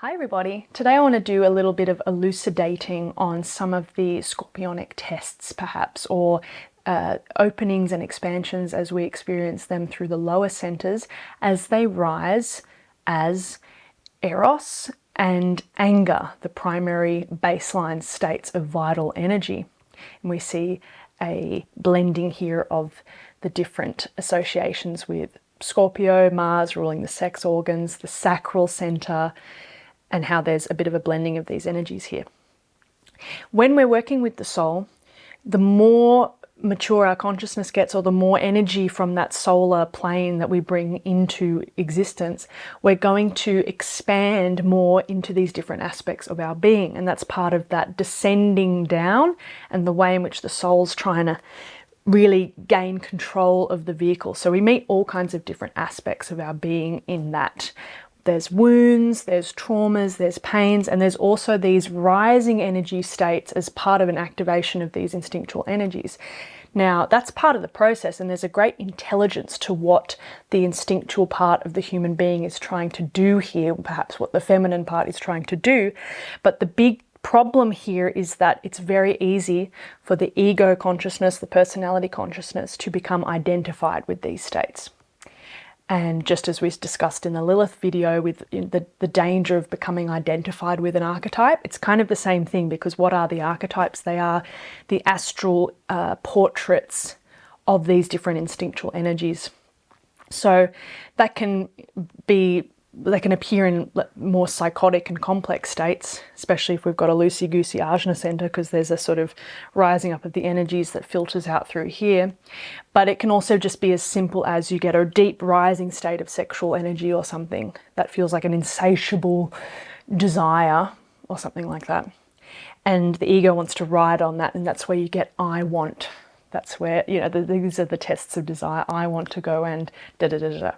Hi everybody. Today I want to do a little bit of elucidating on some of the scorpionic tests perhaps, or openings and expansions as we experience them through the lower centers as they rise as eros and anger, the primary baseline states of vital energy. And we see a blending here of the different associations with Scorpio, Mars ruling the sex organs, the sacral center, and how there's a bit of a blending of these energies here. When we're working with the soul, the more mature our consciousness gets, or the more energy from that solar plane that we bring into existence, we're going to expand more into these different aspects of our being. And that's part of that descending down and the way in which the soul's trying to really gain control of the vehicle. So we meet all kinds of different aspects of our being in that. There's wounds, there's traumas, there's pains, and there's also these rising energy states as part of an activation of these instinctual energies. Now, that's part of the process, and there's a great intelligence to what the instinctual part of the human being is trying to do here, perhaps what the feminine part is trying to do. But the big problem here is that it's very easy for the ego consciousness, the personality consciousness, to become identified with these states. And just as we discussed in the Lilith video with the danger of becoming identified with an archetype, it's kind of the same thing, because what are the archetypes? They are the astral portraits of these different instinctual energies. So that can appear in more psychotic and complex states, especially if we've got a loosey-goosey ajna center, because there's a sort of rising up of the energies that filters out through here. But it can also just be as simple as you get a deep rising state of sexual energy or something that feels like an insatiable desire or something like that. And the ego wants to ride on that, and that's where you get I want. That's where, these are the tests of desire. I want to go and da-da-da-da-da.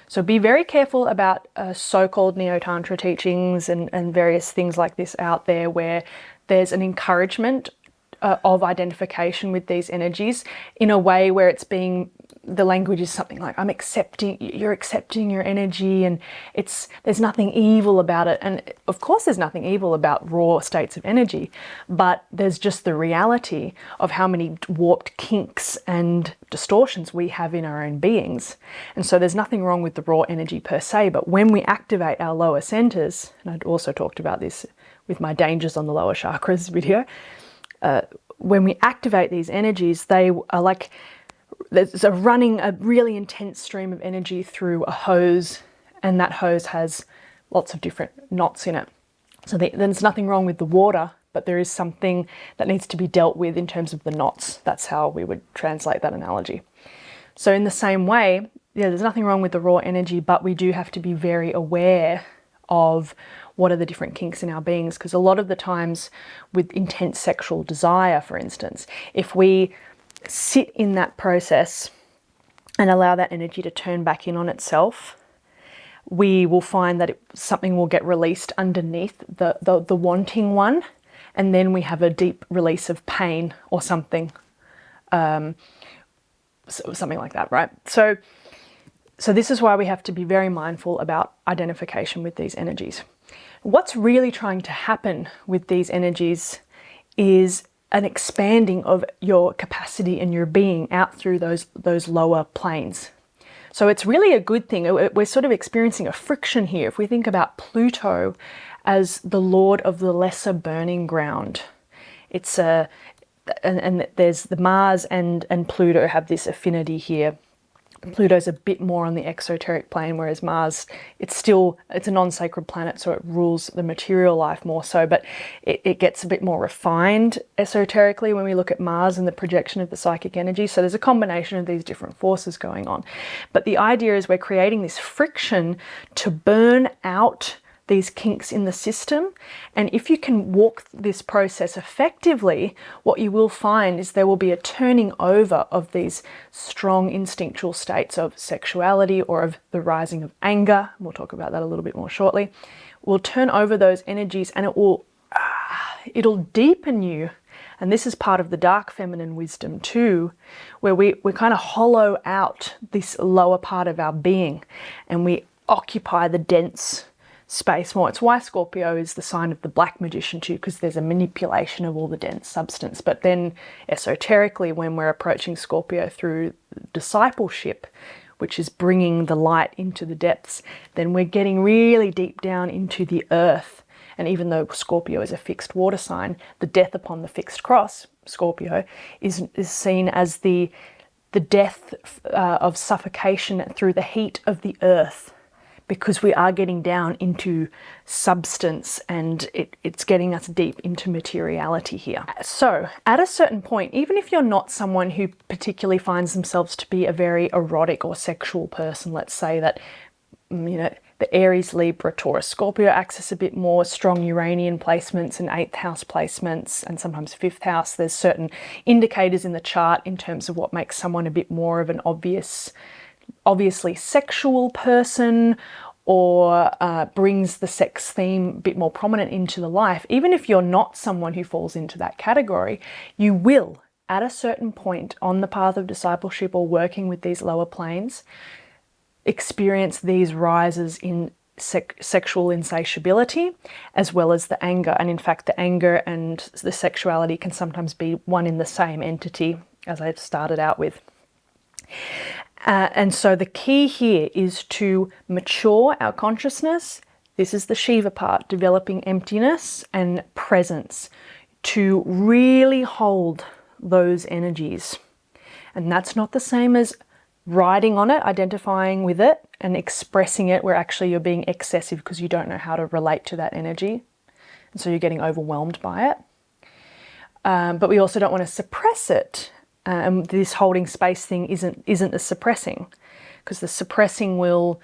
So be very careful about so-called neo-tantra teachings and various things like this out there where there's an encouragement of identification with these energies in a way where the language is something like, you're accepting your energy, and there's nothing evil about it. And of course there's nothing evil about raw states of energy, but there's just the reality of how many warped kinks and distortions we have in our own beings. And so there's nothing wrong with the raw energy per se, but when we activate our lower centers, and I'd also talked about this with my dangers on the lower chakras video, when we activate these energies, they are like, there's a really intense stream of energy through a hose, and that hose has lots of different knots in it. So there's nothing wrong with the water, but there is something that needs to be dealt with in terms of the knots. That's how we would translate that analogy. So in the same way, there's nothing wrong with the raw energy, but we do have to be very aware of what are the different kinks in our beings, because a lot of the times with intense sexual desire, for instance, if we sit in that process and allow that energy to turn back in on itself, we will find that something will get released underneath the wanting one, and then we have a deep release of pain or something, something like that, right? So this is why we have to be very mindful about identification with these energies. What's really trying to happen with these energies is an expanding of your capacity and your being out through those lower planes. So it's really a good thing. We're sort of experiencing a friction here. If we think about Pluto as the lord of the lesser burning ground, and there's the Mars and Pluto have this affinity here. Pluto's a bit more on the exoteric plane, whereas Mars, it's a non-sacred planet, so it rules the material life more so, but it gets a bit more refined esoterically when we look at Mars and the projection of the psychic energy. So there's a combination of these different forces going on. But the idea is we're creating this friction to burn out these kinks in the system. And if you can walk this process effectively, what you will find is there will be a turning over of these strong instinctual states of sexuality or of the rising of anger. We'll talk about that a little bit more shortly. We'll turn over those energies, and it'll deepen you. And this is part of the dark feminine wisdom too, where we kind of hollow out this lower part of our being, and we occupy the dense space more. It's why Scorpio is the sign of the black magician too, because there's a manipulation of all the dense substance. But then esoterically, when we're approaching Scorpio through discipleship, which is bringing the light into the depths, then we're getting really deep down into the earth. And even though Scorpio is a fixed water sign, the death upon the fixed cross, Scorpio, is seen as the death of suffocation through the heat of the earth, because we are getting down into substance and it's getting us deep into materiality here. So at a certain point, even if you're not someone who particularly finds themselves to be a very erotic or sexual person, let's say that, the Aries, Libra, Taurus, Scorpio axis a bit more, strong Uranian placements and 8th house placements, and sometimes 5th house. There's certain indicators in the chart in terms of what makes someone a bit more of an obviously sexual person, or brings the sex theme a bit more prominent into the life. Even if you're not someone who falls into that category, you will, at a certain point on the path of discipleship or working with these lower planes, experience these rises in sexual insatiability, as well as the anger. And in fact, the anger and the sexuality can sometimes be one in the same entity, as I started out with. And so the key here is to mature our consciousness. This is the Shiva part, developing emptiness and presence, to really hold those energies. And that's not the same as riding on it, identifying with it and expressing it, where actually you're being excessive because you don't know how to relate to that energy. And so you're getting overwhelmed by it. But we also don't want to suppress it. This holding space thing isn't the suppressing, because the suppressing will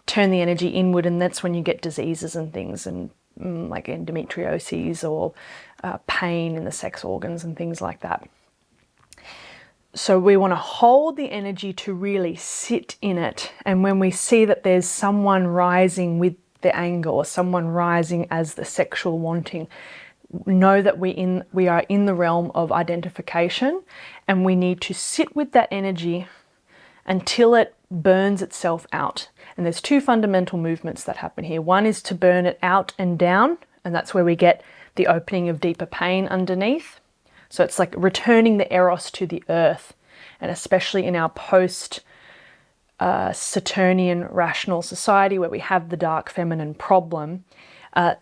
turn the energy inward, and that's when you get diseases and things, and like endometriosis or pain in the sex organs and things like that. So we want to hold the energy to really sit in it. And when we see that there's someone rising with the anger, or someone rising as the sexual wanting, know that we are in the realm of identification, and we need to sit with that energy until it burns itself out. And there's two fundamental movements that happen here. One is to burn it out and down, and that's where we get the opening of deeper pain underneath. So it's like returning the eros to the earth, and especially in our post Saturnian rational society, where we have the dark feminine problem,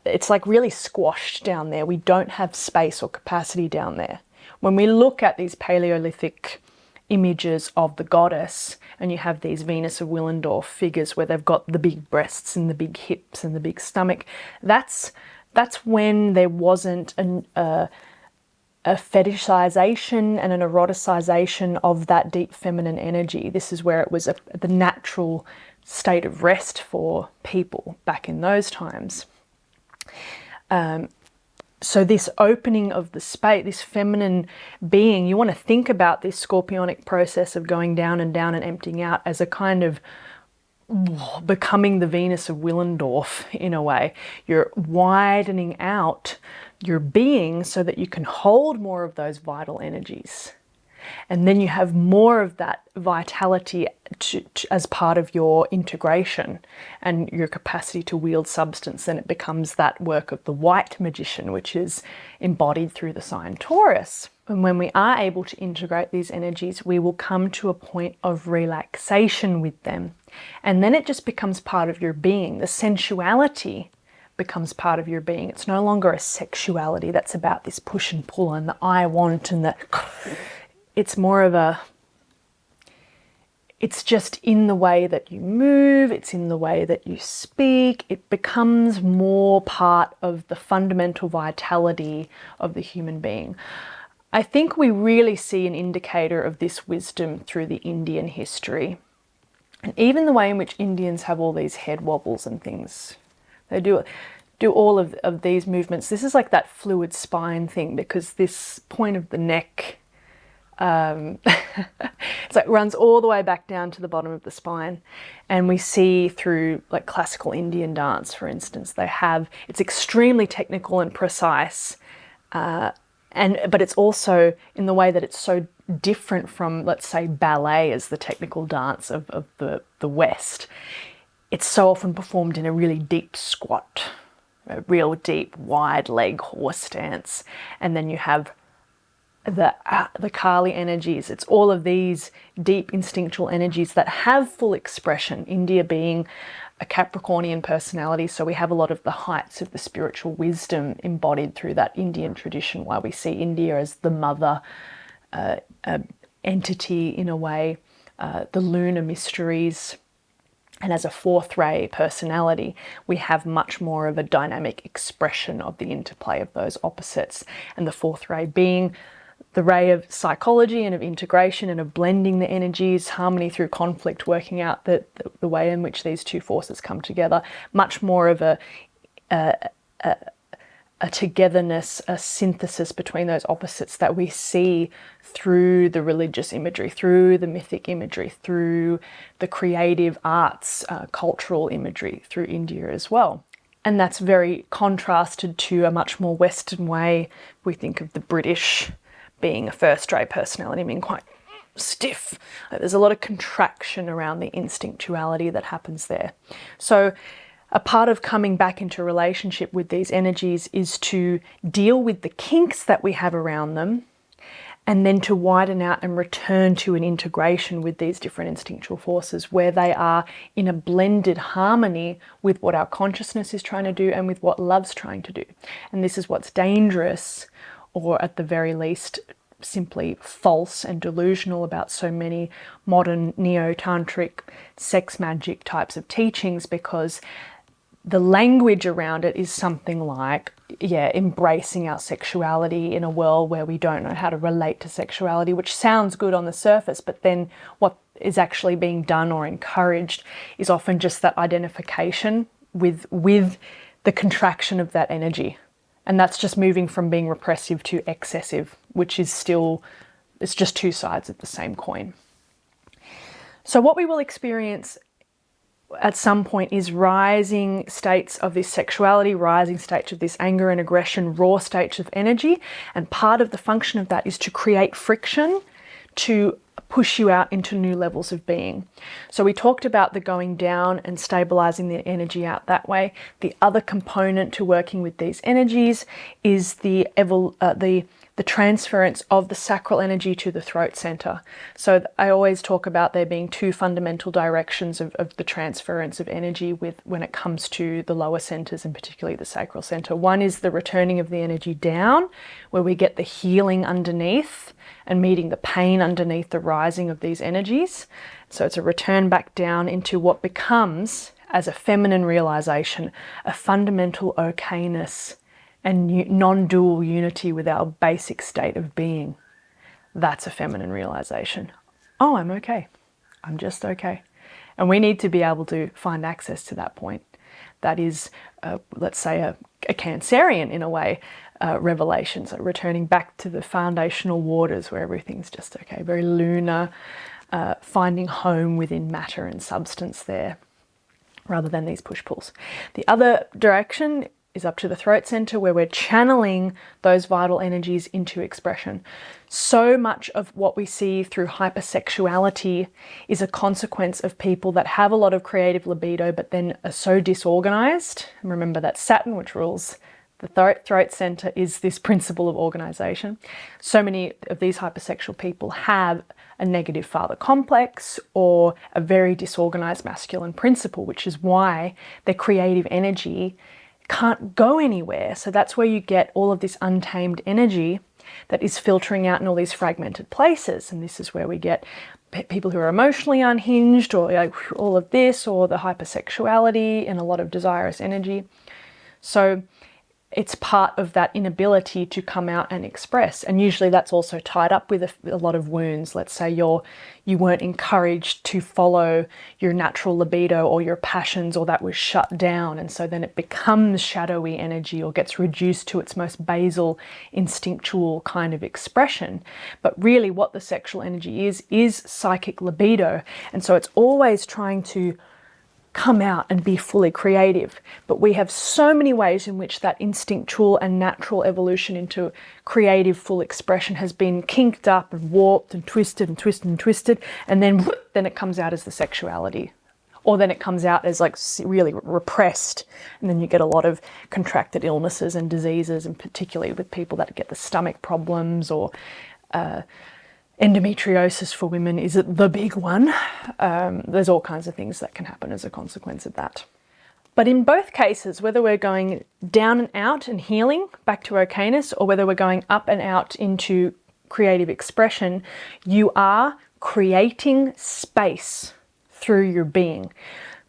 it's like really squashed down there. We don't have space or capacity down there. When we look at these Paleolithic images of the goddess, and you have these Venus of Willendorf figures where they've got the big breasts and the big hips and the big stomach, that's when there wasn't a fetishization and an eroticization of that deep feminine energy. This is where it was the natural state of rest for people back in those times. So this opening of the space, this feminine being, you want to think about this scorpionic process of going down and emptying out as a kind of becoming the Venus of Willendorf in a way. You're widening out your being so that you can hold more of those vital energies. And then you have more of that vitality as part of your integration and your capacity to wield substance. Then it becomes that work of the white magician, which is embodied through the sign Taurus. And when we are able to integrate these energies, we will come to a point of relaxation with them. And then it just becomes part of your being. The sensuality becomes part of your being. It's no longer a sexuality that's about this push and pull and the I want and the... It's more of it's just in the way that you move, it's in the way that you speak. It becomes more part of the fundamental vitality of the human being. I think we really see an indicator of this wisdom through the Indian history. And even the way in which Indians have all these head wobbles and things. They do all of these movements. This is like that fluid spine thing, because this point of the neck, it's like runs all the way back down to the bottom of the spine. And we see through like classical Indian dance, for instance, it's extremely technical and precise, but it's also in the way that it's so different from, let's say, ballet as the technical dance of the West. it's so often performed in a really deep squat, a real deep wide leg horse stance. And then you have the Kali energies. It's all of these deep instinctual energies that have full expression. India being a Capricornian personality, so we have a lot of the heights of the spiritual wisdom embodied through that Indian tradition, why we see India as the mother entity in a way, the lunar mysteries. And as a fourth ray personality, we have much more of a dynamic expression of the interplay of those opposites. And the fourth ray being the ray of psychology and of integration and of blending the energies, harmony through conflict, working out the way in which these two forces come together. Much more of a togetherness, a synthesis between those opposites that we see through the religious imagery, through the mythic imagery, through the creative arts, cultural imagery, through India as well. And that's very contrasted to a much more Western way. We think of the British being a first ray personality, being quite stiff. There's a lot of contraction around the instinctuality that happens there. So a part of coming back into relationship with these energies is to deal with the kinks that we have around them, and then to widen out and return to an integration with these different instinctual forces where they are in a blended harmony with what our consciousness is trying to do and with what love's trying to do. And this is what's dangerous, or at the very least simply false and delusional, about so many modern neo-tantric sex magic types of teachings, because the language around it is something like, embracing our sexuality in a world where we don't know how to relate to sexuality, which sounds good on the surface, but then what is actually being done or encouraged is often just that identification with the contraction of that energy. And that's just moving from being repressive to excessive, which is still, it's just two sides of the same coin. So what we will experience at some point is rising states of this sexuality, rising states of this anger and aggression, raw states of energy. And part of the function of that is to create friction, to push you out into new levels of being. So we talked about the going down and stabilizing the energy out that way. The other component to working with these energies is the transference of the sacral energy to the throat center. So I always talk about there being two fundamental directions of the transference of energy when it comes to the lower centers, and particularly the sacral center. One is the returning of the energy down, where we get the healing underneath and meeting the pain underneath the rising of these energies. So it's a return back down into what becomes, as a feminine realization, a fundamental okayness and non-dual unity with our basic state of being. That's a feminine realization. Oh, I'm okay. I'm just okay. And we need to be able to find access to that point. That is, let's say, a Cancerian, in a way, revelation. So returning back to the foundational waters where everything's just okay. Very lunar, finding home within matter and substance there, rather than these push-pulls. The other direction is up to the throat center, where we're channeling those vital energies into expression. So much of what we see through hypersexuality is a consequence of people that have a lot of creative libido but then are so disorganized. And remember that Saturn, which rules the throat center, is this principle of organization. So many of these hypersexual people have a negative father complex or a very disorganized masculine principle, which is why their creative energy can't go anywhere. So that's where you get all of this untamed energy that is filtering out in all these fragmented places. And this is where we get people who are emotionally unhinged, or all of this, or the hypersexuality and a lot of desirous energy. So it's part of that inability to come out and express. And usually that's also tied up with a lot of wounds. Let's say you weren't encouraged to follow your natural libido or your passions, or that was shut down. And so then it becomes shadowy energy, or gets reduced to its most basal, instinctual kind of expression. But really what the sexual energy is psychic libido. And so it's always trying to come out and be fully creative. But we have so many ways in which that instinctual and natural evolution into creative full expression has been kinked up and warped and twisted and twisted and twisted, and then it comes out as the sexuality or then it comes out as like really repressed, and then you get a lot of contracted illnesses and diseases, and particularly with people that get the stomach problems, or endometriosis for women is the big one. There's all kinds of things that can happen as a consequence of that. But in both cases, whether we're going down and out and healing back to okayness, or whether we're going up and out into creative expression, you are creating space through your being,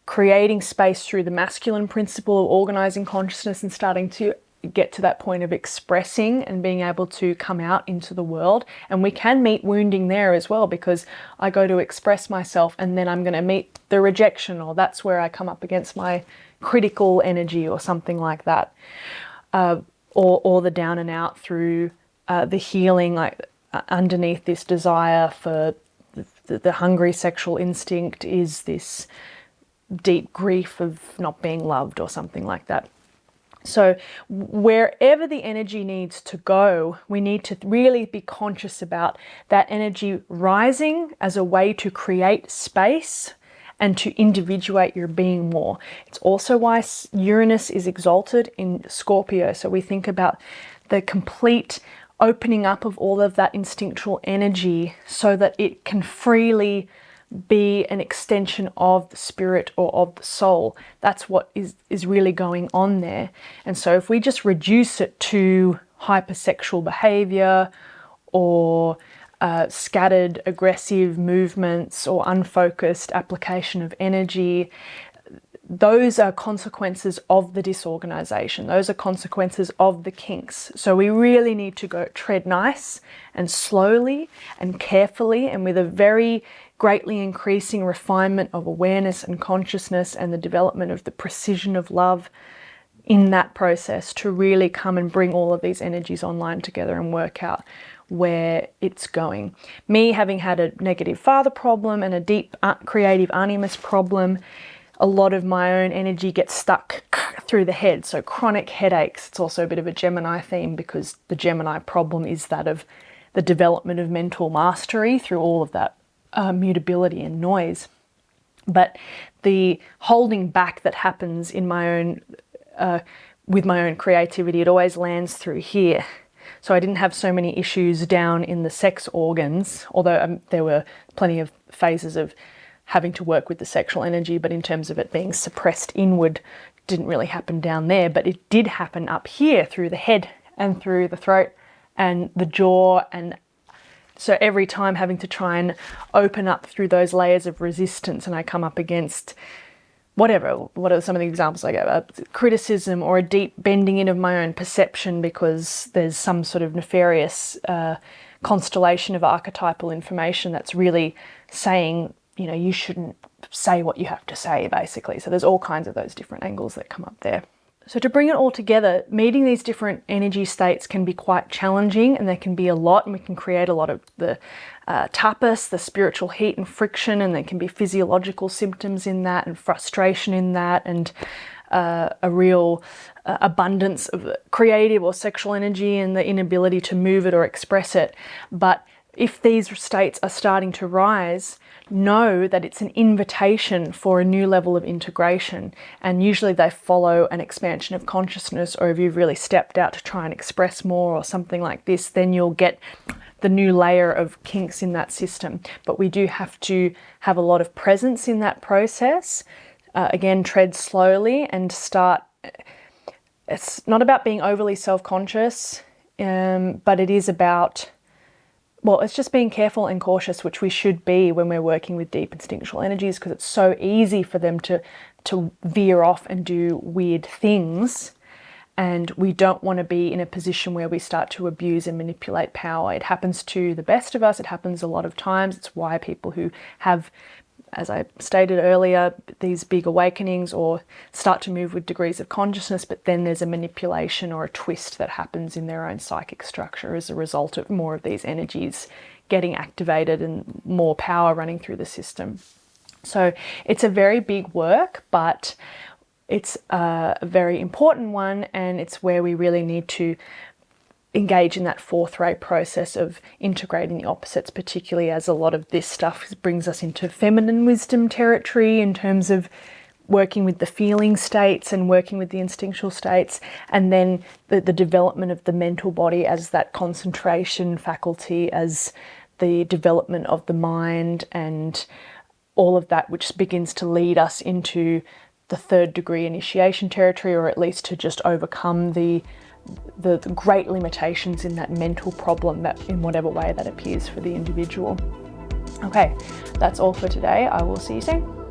creating space through the masculine principle of organizing consciousness and starting to get to that point of expressing and being able to come out into the world. And we can meet wounding there as well, because I go to express myself and then I'm going to meet the rejection, or that's where I come up against my critical energy or something like that, or the down and out through the healing, like underneath this desire for the hungry sexual instinct is this deep grief of not being loved or something like that. So wherever the energy needs to go, we need to really be conscious about that energy rising as a way to create space and to individuate your being more. It's also why Uranus is exalted in Scorpio. So we think about the complete opening up of all of that instinctual energy so that it can freely be an extension of the spirit or of the soul. That's what is really going on there. And so if we just reduce it to hypersexual behavior or scattered aggressive movements or unfocused application of energy, those are consequences of the disorganization. Those are consequences of the kinks. So we really need to tread nice and slowly and carefully, and with a very greatly increasing refinement of awareness and consciousness and the development of the precision of love in that process, to really come and bring all of these energies online together and work out where it's going. Me having had a negative father problem and a deep creative animus problem, a lot of my own energy gets stuck through the head. So chronic headaches. It's also a bit of a Gemini theme, because the Gemini problem is that of the development of mental mastery through all of that mutability and noise. But the holding back that happens in my own with my own creativity, it always lands through here. So I didn't have so many issues down in the sex organs, although there were plenty of phases of having to work with the sexual energy, but in terms of it being suppressed inward, didn't really happen down there. But it did happen up here through the head and through the throat and the jaw. And so every time having to try and open up through those layers of resistance, and I come up against what are some of the examples I gave? Criticism or a deep bending in of my own perception because there's some sort of nefarious constellation of archetypal information that's really saying, you know, you shouldn't say what you have to say, basically. So there's all kinds of those different angles that come up there. So to bring it all together, meeting these different energy states can be quite challenging, and there can be a lot, and we can create a lot of the tapas, the spiritual heat and friction, and there can be physiological symptoms in that and frustration in that, and a real abundance of creative or sexual energy and the inability to move it or express it. But if these states are starting to rise, know that it's an invitation for a new level of integration, and usually they follow an expansion of consciousness, or if you've really stepped out to try and express more or something like this, then you'll get the new layer of kinks in that system. But we do have to have a lot of presence in that process. Again, tread slowly and start. It's not about being overly self-conscious, but it is about, well, it's just being careful and cautious, which we should be when we're working with deep instinctual energies, because it's so easy for them to veer off and do weird things. And we don't want to be in a position where we start to abuse and manipulate power. It happens to the best of us. It happens a lot of times. It's why people who have, as I stated earlier, these big awakenings or start to move with degrees of consciousness, but then there's a manipulation or a twist that happens in their own psychic structure as a result of more of these energies getting activated and more power running through the system. So it's a very big work, but it's a very important one, and it's where we really need to engage in that fourth ray process of integrating the opposites, particularly as a lot of this stuff brings us into feminine wisdom territory in terms of working with the feeling states and working with the instinctual states, and then the development of the mental body as that concentration faculty, as the development of the mind, and all of that, which begins to lead us into the third degree initiation territory, or at least to just overcome the great limitations in that mental problem, that in whatever way that appears for the individual. Okay, that's all for today. I will see you soon.